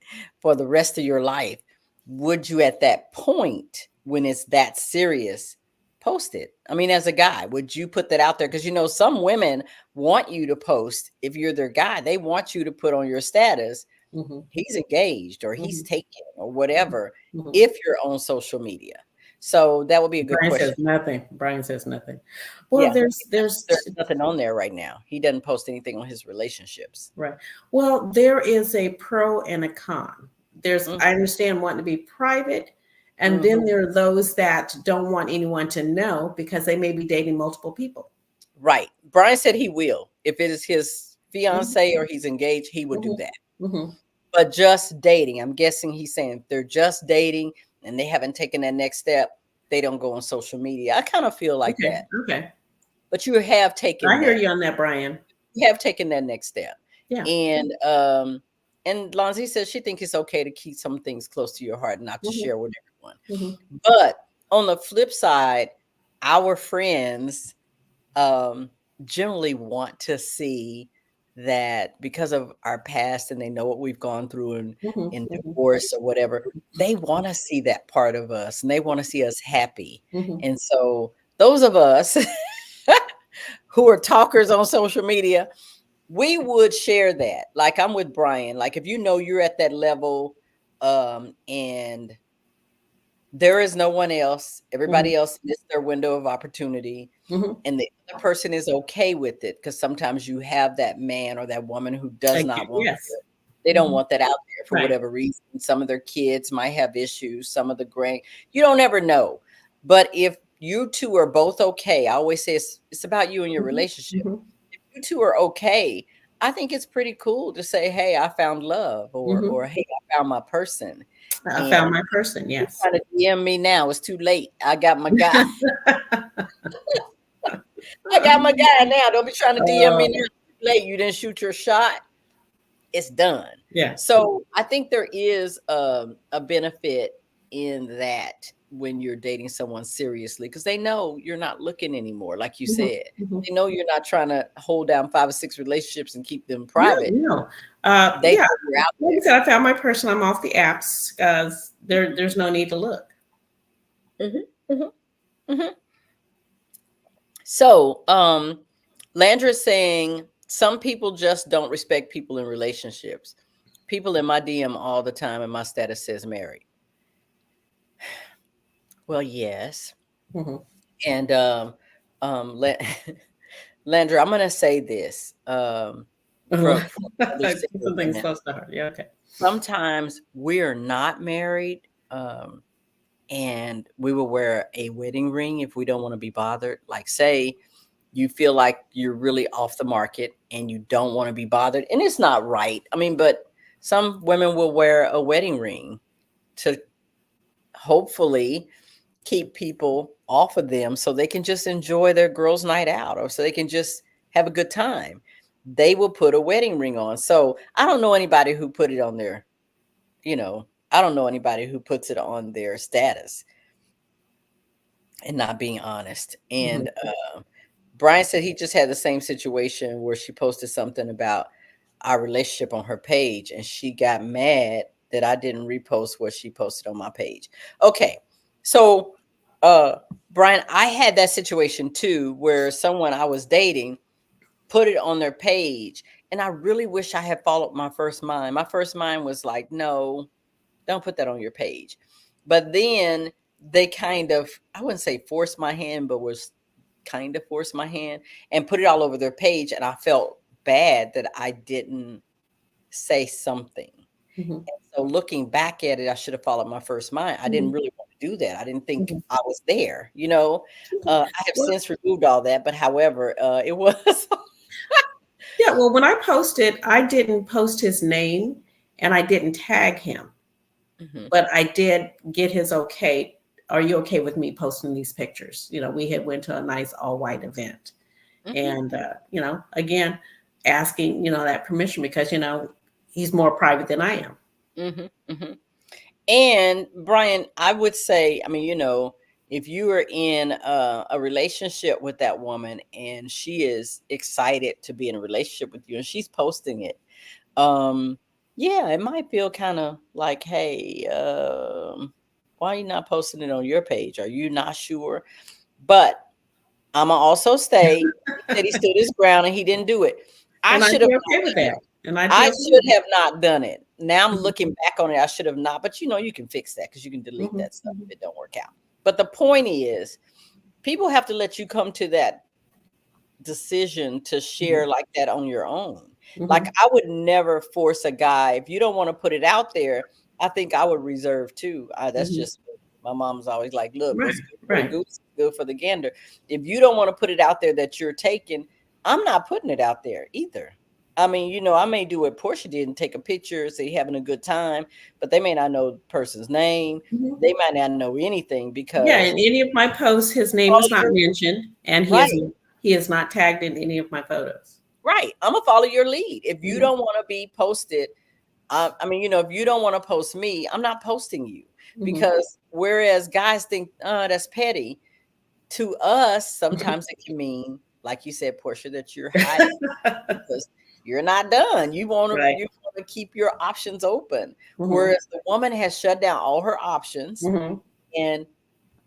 for the rest of your life? Would you at that point, when it's that serious, post it? I mean, as a guy, would you put that out there? Because some women want you to post if you're their guy. They want you to put on your status, Mhm, he's engaged or he's mhm, taken or mhm, whatever, mhm. if you're on social media. So that would be a good Brian says question. nothing. Brian says nothing. Well, Yeah. there's There's nothing on there right now. He doesn't post anything on his relationships. right. Well, there is a pro and a con. I Mhm, understand wanting to be private, and then mhm. there are those that don't want anyone to know because they may be dating multiple people. Right. Brian said he will. If it is his Mhm, fiance or he's engaged, he would do mhm, that. mhm. But just dating, I'm guessing he's saying if they're just dating and they haven't taken that next step, they don't go on social media. I kind of feel like Okay, that. okay. But you have I taken hear that. you on that, Brian. You have taken that next step. Yeah. And Lonzie says she thinks it's okay to keep some things close to your heart, not to Mhm, share with everyone. mhm. But on the flip side, our friends generally want to see that because of our past and they know what we've gone through Mhm, in mhm, divorce or whatever, they want to see that part of us and they want to see us happy. mhm, And so those of us who are talkers on social media, we would share that. Like I'm with Brian. Like if you're at that level, and there is no one else, mhm, everybody else missed their window of opportunity, mhm. and the other person is okay with it, because sometimes you have that man or that woman who does not want Yes. to. They don't Mhm. want that out there for Right. whatever reason. Some of their kids might have issues, some of the you don't ever know. But if you two are both okay, I always say it's about you and your Mhm, relationship. mhm, If you two are okay, I think it's pretty cool to say, "Hey, I found love," or mhm. "Hey, I found my person." I found And my person. you're Yes. trying to DM me now, it's too late. I got my guy. I got my guy now. Don't be trying to DM me now. Uh, It's too late. You didn't shoot your shot. It's done. yeah. So I think there is a benefit in that when you're dating someone seriously, because they know you're not looking anymore, like you Mhm, said. mhm. They know you're not trying to hold down 5 or 6 relationships and keep them No, private. no. They Yeah. know you're out Like I there. said, I found my person. I'm off the apps because there's no need to look. Mhm, mhm. Mhm. So, Landra's saying some people just don't respect people in relationships. People in my DM all the time, and my status says married. Well, yes, Mhm. and La- Landra, I'm gonna say this for others to Keep hear some from things them. close to heart. Yeah, okay. Sometimes we're not married, and we will wear a wedding ring if we don't want to be bothered. Like, say you feel like you're really off the market and you don't want to be bothered, and it's not right. I mean, but some women will wear a wedding ring to hopefully keep people off of them so they can just enjoy their girls' night out, or so they can just have a good time. They will put a wedding ring on. So I don't know anybody who put it on their, I don't know anybody who puts it on their status and not being honest. Mhm. And Brian said he just had the same situation where she posted something about our relationship on her page, and she got mad that I didn't repost what she posted on my page. Okay. So, Brian, I had that situation too, where someone I was dating put it on their page, and I really wish I had followed my first mind. My first mind was like, no, don't put that on your page. But then they kind of, I wouldn't say forced my hand, but was kind of forced my hand and put it all over their page. And I felt bad that I didn't say something. Mhm. And so looking back at it, I should have followed my first mind. I didn't Mhm. really want to do that. I didn't think Mhm. I was there, you know. Okay. I have Well, since removed all that, but however, it was. yeah, well, when I posted, I didn't post his name and I didn't tag him, Mhm, but I did get his okay. Are you okay with me posting these pictures? We had went to a nice all white event, mhm, and again, asking that permission because he's more private than I am. mhm, mhm. And Brian, I would say, I mean, if you are in a relationship with that woman and she is excited to be in a relationship with you and she's posting it, um, yeah, it might feel kind of like, hey, why are you not posting it on your page? Are you not sure? But I'm gonna also say he said he stood his ground and he didn't do it. I And I'd should have be done okay with it. that. And I'd I be okay with should have not done it. Now I'm that. looking back on it. I should have not, but you can fix that because you can delete Mhm. that stuff Mhm. if it don't work out. But the point is, people have to let you come to that decision to Mhm. share like that on your own. Like Mhm. I would never force a guy if you don't want to put it out there. I think I would reserve too. That's Mhm. just my mom's always like, look, Right. what's good for the Right. goose is good for the gander. If you don't want to put it out there that you're taking, I'm not putting it out there either. I mean, I may do what Portia did and take a picture, say having a good time, but they may not know the person's name. Mhm. They might not know anything Yeah, because in any of my posts, his name is follow not your mentioned, and right. he is not tagged in any of my photos. Right. I'm gonna follow your lead. If you Mhm. don't want to be posted, I mean, if you don't want to post me, I'm not posting you Mhm. because whereas guys think, that's petty, to us, sometimes it can mean, like you said, Portia, that you're hiding because you're not done. You want to Right. you want to keep your options open. Mhm. Whereas the woman has shut down all her options Mhm. and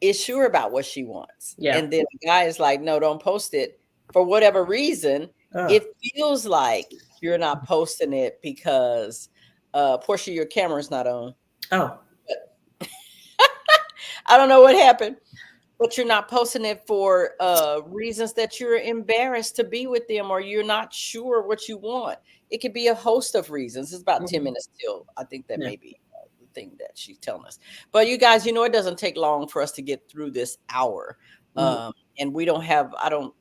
is sure about what she wants. Yeah. And then the guy is like, no, don't post it for whatever reason. Oh. It feels like you're not posting it because Portia, your camera's not on. Oh. I don't know what happened, but you're not posting it for reasons that you're embarrassed to be with them or you're not sure what you want. It could be a host of reasons. It's about 10 Mhm. minutes till. I think that Yeah. may be the thing that she's telling us. But you guys, it doesn't take long for us to get through this hour. Mhm. And we don't have, I don't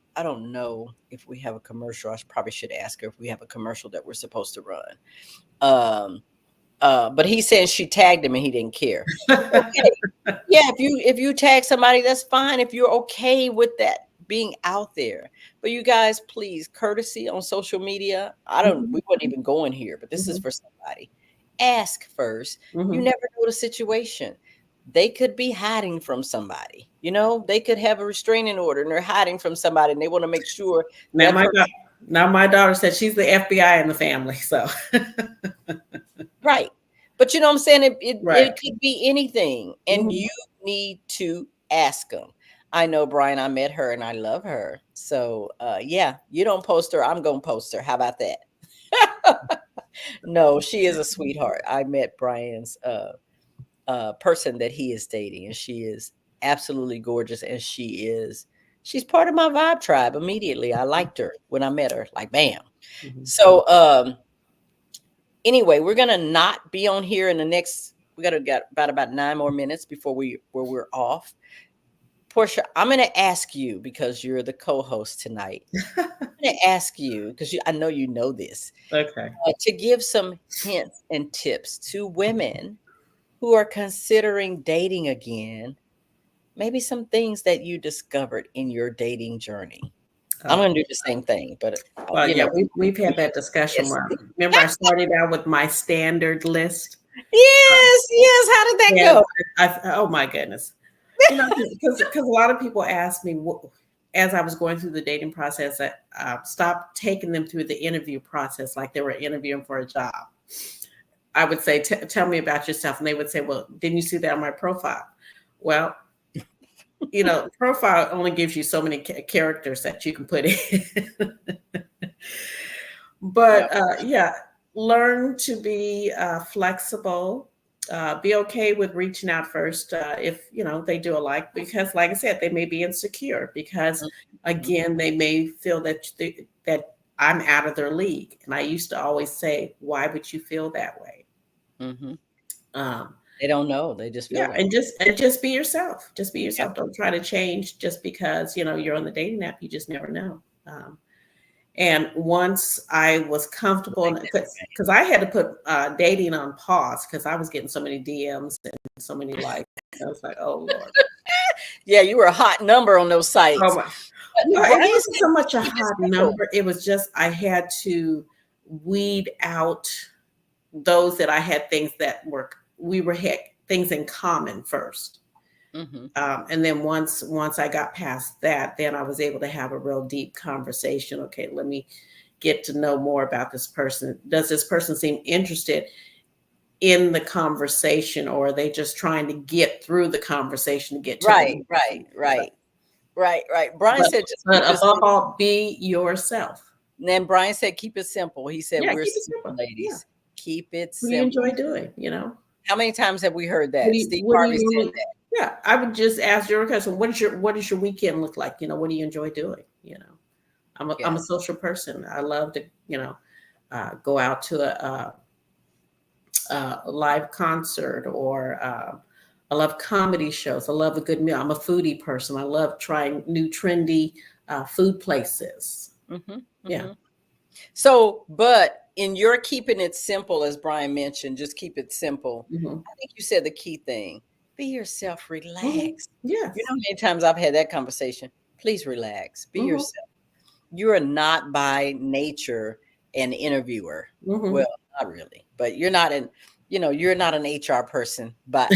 know if we have a commercial. Probably should ask her if we have a commercial that we're supposed to run. Um, but he said she tagged him and he didn't care. Okay. Yeah, if you tag somebody, that's fine. If you're okay with that being out there. But you guys, please, courtesy on social media. Mhm. We wouldn't even go in here, but this is Mhm. for somebody. Ask first. You Mhm. never know the situation. They could be hiding from somebody. They could have a restraining order and they're hiding from somebody and they want to make sure Now that my person. now my daughter said she's the FBI in the family. So Right. But you know what I'm saying? It right. could be anything. And Mhm. you need to ask them. I know, Brian. I met her and I love her. So, yeah, you don't post her, I'm gonna post her. How about that? No, she is a sweetheart. I met Brian's person that he is dating, and she is absolutely gorgeous. And she's part of my vibe tribe immediately. I liked her when I met her, like bam. Mhm. So, anyway, we're gonna not be on here in the next. We gotta get about 9 more minutes before we're off. Portia, I'm going to ask you because you're the co-host tonight. I'm going to ask you because I know you know this Okay. to give some hints and tips to women who are considering dating again. Maybe some things that you discovered in your dating journey. I'm going to do the same thing, but Well, you yeah, know, we've had that discussion. yes, Remember, I started out with my standard list. yes, yes. How did that And go? oh my goodness, because a lot of people ask me as I was going through the dating process, I stopped taking them through the interview process like they were interviewing for a job. I would say, "Tell me about yourself," and they would say, "Well, didn't you see that on my profile?" Well, profile only gives you so many characters that you can put in. Yeah, But yeah, learn to be flexible. Be okay with reaching out first if they do a like, because, like I said, they may be insecure because, again, they may feel that I'm out of their league. And I used to always say, "Why would you feel that way?" mm-hmm. Um, They don't know. They just feel yeah, that. and just be yourself. Just be Yeah. yourself. Don't try to change just because you're on the dating app. You just never know. And once I was comfortable, because I had to put dating on pause because I was getting so many DMs and so many likes. I was like, "Oh Lord." Yeah, you were a hot number on those Oh sites. my. No, it Brian wasn't said, so much a keep it hot simple. number. It was just I had to weed out those that I had things that had things in common first. Mm-hmm. And then once I got past that, then I was able to have a real deep conversation. Okay, let me get to know more about this person. Does this person seem interested in the conversation, or are they just trying to get through the conversation to get to the Right, right, right, right. Brian but, said, just but keep it above simple. all, be yourself. And then Brian said, keep it simple. He said, Yeah, we're keep it simple, simple. Yeah. ladies. Keep it What do you simple. enjoy doing? How many times have we heard What that? do you, Steve what do Harvey said you, yeah, I would just ask your question. What does your weekend look like? What do you enjoy doing? I'm that. a social person. I love to, go out to a live concert, or I love comedy shows. I love a good meal. I'm a foodie person. I love trying new trendy food places. Mm-hmm, Yeah. mm-hmm. So, but in your keeping it simple, as Brian mentioned, just keep it simple. Hmm. I think you said the key thing. Be yourself, Hmm. relax. You Yes. know how many times I've had that conversation? Please relax. Be Hmm. yourself. You are not by nature an interviewer. Hmm. Well, not really, but you're not an HR person, but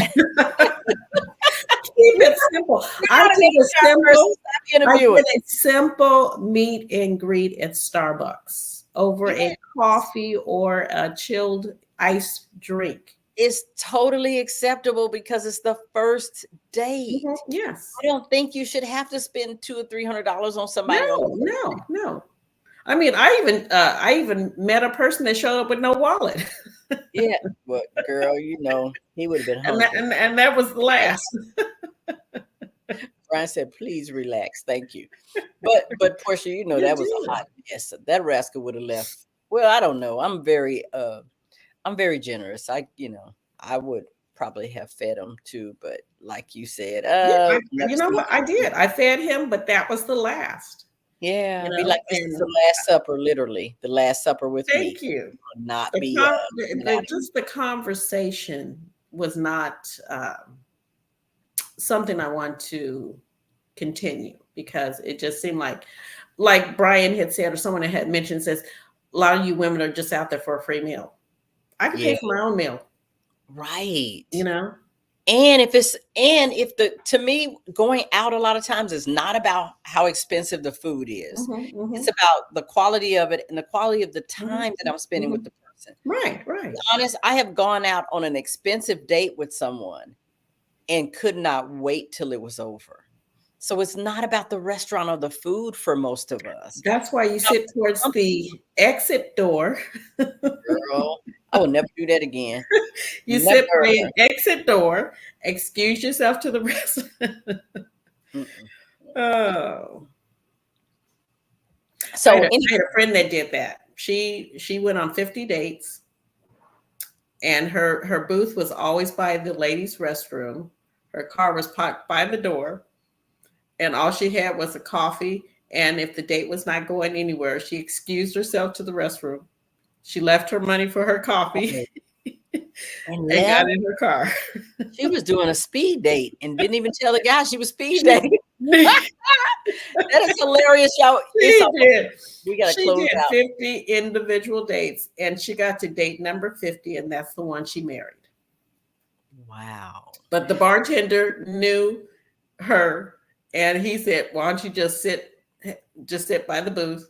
Keep it simple. you're not an HR person. Stop I interviewing. did a simple meet and greet at Starbucks over Yeah, a coffee or a chilled iced drink. it's totally acceptable because it's the first date. Mhm. Yes. I don't think you should have to spend $200 or $300 on somebody on the No, first no, no. I mean, I even met a person that showed up with no wallet, date. Yeah, well, girl, he would have been and hungry. that was the last. Brian said, "Please relax, thank you." But Portia, You that was a did. hot mess. That rascal would have left. Well, I don't know. I'm very generous. I would probably have fed him too, but like you said, Yeah, never you know seen what? I it. did. I fed him, but that was the last. Yeah, be like, this is the And last supper, literally the last supper with me. thank you. Not be Just the conversation was not something I want to continue, because it just seemed like Brian had said, or someone had mentioned, says a lot of you women are just out there for a free meal. I can yeah, pay for my own meal, right. you know? And if to me, going out a lot of times is not about how expensive the food is. Hmm. It's Hmm. about the quality of it and the quality of the Hmm. time that I'm spending Hmm. with the person. Right, To be right. honest, I have gone out on an expensive date with someone and could not wait till it was over. So it's not about the restaurant or the food for most of us. That's why you sit towards the exit door. Girl, I will never do that again. You Never. sit by an exit door, excuse yourself to the restaurant. Oh. So I had a friend that did that. She went on 50 dates, and her booth was always by the ladies' restroom. Her car was parked by the door, and all she had was a coffee. And if the date was not going anywhere, she excused herself to the restroom. She left her money for her coffee and got in her car. She was doing a speed date and didn't even tell the guy she was speed dating. That is hilarious, y'all. She did. We gotta close did out. 50 individual dates, and she got to date number 50, and that's the one she married. Wow. But the bartender knew her, and he said, "Why don't you just sit by the booth,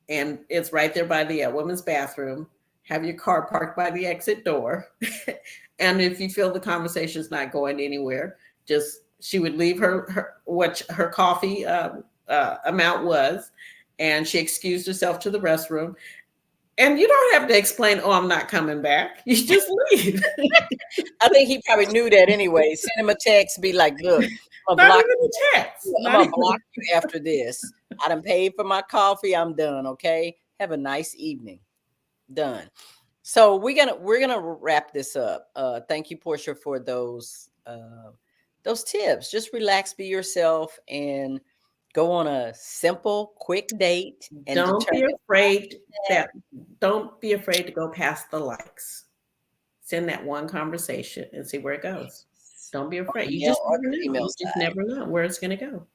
and it's right there by the women's bathroom. Have your car parked by the exit door, and if you feel the conversation's not going anywhere, she would leave what her coffee amount was, and she excused herself to the restroom." And you don't have to explain, "Oh, I'm not coming back." You just leave. I think he probably knew that anyway. Send him a text, be like, "Look, I'm gonna block you after this. I done paid for my coffee. I'm done. Okay. Have a nice evening." Done. So we're gonna wrap this up. Thank you, Portia, for those tips. Just relax, be yourself, and go on a simple, quick date. And don't be afraid to go past the likes. Send that one conversation and see where it goes. Don't be afraid. You just never know where it's going to go.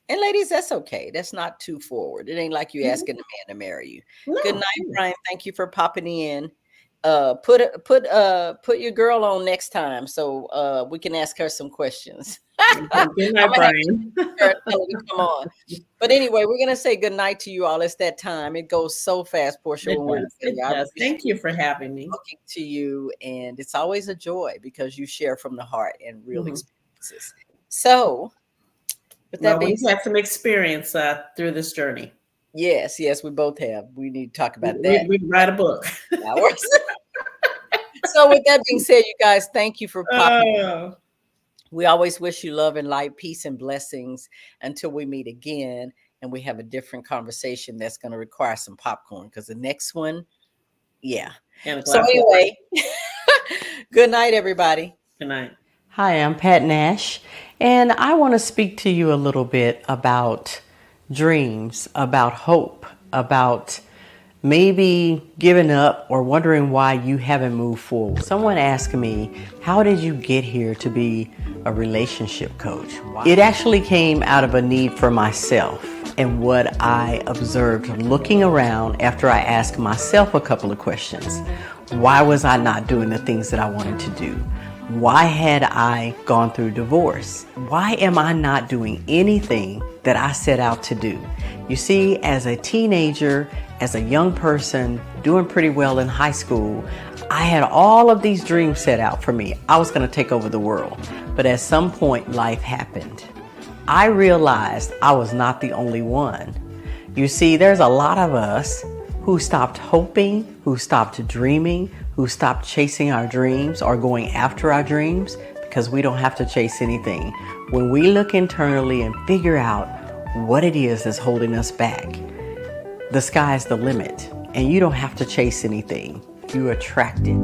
And ladies, that's okay. That's not too forward. It ain't like you asking a man to marry you. No. Good night, Brian. Thank you for popping in. Put your girl on next time so we can ask her some questions. Good night, Brian. Come on. But anyway, we're gonna say good night to you all. It's that time. It goes so fast, Portia. It does. Thank you for having me. Talking to you, and it's always a joy because you share from the heart and real experiences. So, we've had some experience through this journey. Yes, we both have. We need to talk about that. We write a book. So with that being said, you guys, thank you for popping. We always wish you love and light, peace and blessings until we meet again and we have a different conversation that's going to require some popcorn because the next one, So anyway, good night, everybody. Good night. Hi, I'm Pat Nash, and I want to speak to you a little bit about dreams, about hope, about maybe giving up or wondering why you haven't moved forward. Someone asked me, how did you get here to be a relationship coach? It actually came out of a need for myself and what I observed looking around after I asked myself a couple of questions. Why was I not doing the things that I wanted to do? Why had I gone through divorce? Why am I not doing anything that I set out to do? You see, as a teenager, as a young person, doing pretty well in high school, I had all of these dreams set out for me. I was going to take over the world. But at some point, life happened. I realized I was not the only one. You see, there's a lot of us who stopped hoping, who stopped dreaming, who stopped chasing our dreams or going after our dreams because we don't have to chase anything. When we look internally and figure out what it is that's holding us back, the sky's the limit and you don't have to chase anything. You attract it.